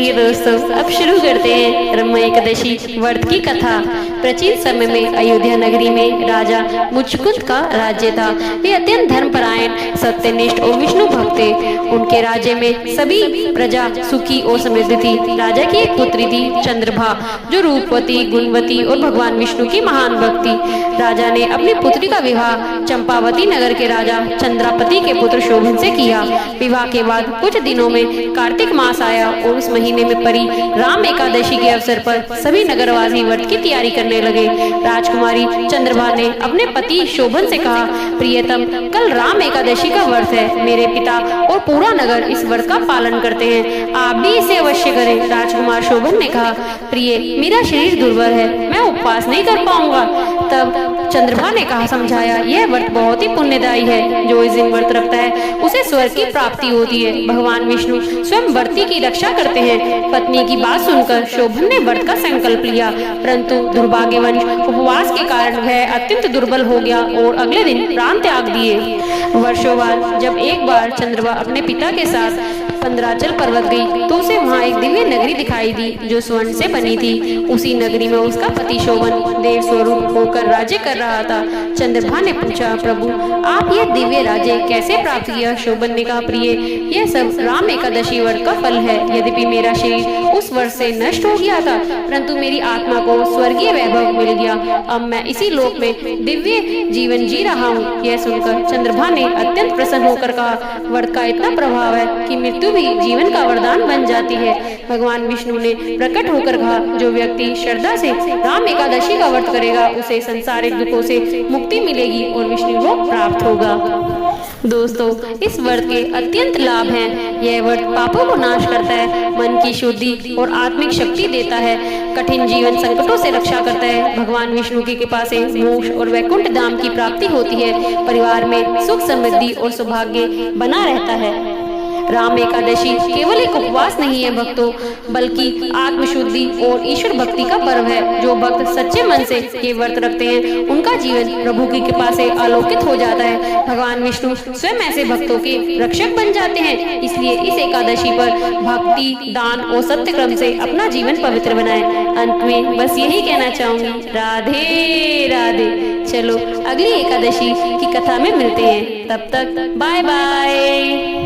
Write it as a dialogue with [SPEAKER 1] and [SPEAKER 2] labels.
[SPEAKER 1] चलिए दोस्तों, अब शुरू करते हैं ब्रह्म एकादशी व्रत की कथा। प्राचीन समय में अयोध्या नगरी में राजा मुचकुंद का राज्य था। वे अत्यंत धर्मपरायण, सत्यनिष्ठ और विष्णु भक्त थे। उनके राज्य में सभी प्रजा सुखी और समृद्ध थी। राजा की एक पुत्री थी चंद्रभा, जो रूपवती, गुणवती और भगवान विष्णु की महान भक्त थी। राजा ने अपनी पुत्री का विवाह चंपावती नगर के राजा चंद्रापति के पुत्र शोभन से किया। विवाह के बाद कुछ दिनों में कार्तिक मास आया और उस महीने में पड़ी राम एकादशी के अवसर पर सभी नगरवासी व्रत की तैयारी करने लगे। राजकुमारी चंद्रभा ने अपने पति शोभन से कहा, प्रियतम, कल राम एकादशी का व्रत है। मेरे पिता और पूरा नगर इस व्रत का पालन करते हैं, आप भी इसे अवश्य करें। राजकुमार शोभन ने कहा, प्रिय, मेरा शरीर दुर्बल है, मैं उपवास नहीं कर पाऊंगा। तब चंद्रभा ने कहा, समझाया, यह व्रत बहुत ही पुण्यदायी है। जो इस दिन व्रत रखता है उसे स्वर्ग की प्राप्ति होती है। भगवान विष्णु स्वयं व्रती की रक्षा करते हैं। पत्नी की बात सुनकर शोभन ने व्रत का संकल्प लिया, परंतु दुर्भाग्यवश उपवास के कारण वह अत्यंत दुर्बल हो गया और अगले दिन प्राण त्याग दिए। वर्षों बाद जब एक बार चंद्रभा अपने पिता के साथ पंद्राचल पर्वत गई तो उसे वहाँ एक दिव्य नगरी दिखाई दी जो स्वर्ण से बनी थी। उसी नगरी में उसका पति शोभन देव स्वरूप होकर राज्य कर रहा था। चंद्रभा ने पूछा, प्रभु, आप ये दिव्य राज्य कैसे प्राप्त किया? शोभन ने कहा, प्रिय, यह सब राम एकादशी व्रत का फल है। यद्यपि मेरा शरीर उस वर्ष से नष्ट हो गया था, परंतु मेरी आत्मा को स्वर्गीय वैभव मिल गया। अब मैं इसी लोक में दिव्य जीवन जी रहा हूँ। यह सुनकर चंद्रभा ने अत्यंत प्रसन्न होकर कहा, व्रत का इतना प्रभाव है कि मृत्यु भी जीवन का वरदान बन जाती है। भगवान विष्णु ने प्रकट होकर कहा, जो व्यक्ति श्रद्धा से राम एकादशी का व्रत करेगा उसे संसारिक दुखों से मुक्ति मिलेगी और विष्णु लोक प्राप्त होगा। दोस्तों, इस व्रत के अत्यंत लाभ हैं। यह व्रत पापों को नाश करता है, मन की शुद्धि और आत्मिक शक्ति देता है, कठिन जीवन संकटों से रक्षा करता है। भगवान विष्णु की कृपा से मोक्ष और वैकुंठ धाम की प्राप्ति होती है। परिवार में सुख समृद्धि और सौभाग्य बना रहता है। राम एकादशी केवल एक उपवास नहीं है भक्तों, बल्कि आत्मशुद्धि और ईश्वर भक्ति का पर्व है। जो भक्त सच्चे मन से ये व्रत रखते हैं उनका जीवन प्रभु की कृपा से आलोकित हो जाता है। भगवान विष्णु स्वयं ऐसे भक्तों के रक्षक बन जाते हैं। इसलिए इस एकादशी पर भक्ति, दान और सत्य क्रम से अपना जीवन पवित्र बनाएं। अंत में बस यही कहना चाहूंगी, राधे राधे। चलो अगली एकादशी की कथा में मिलते हैं, तब तक बाय बाय।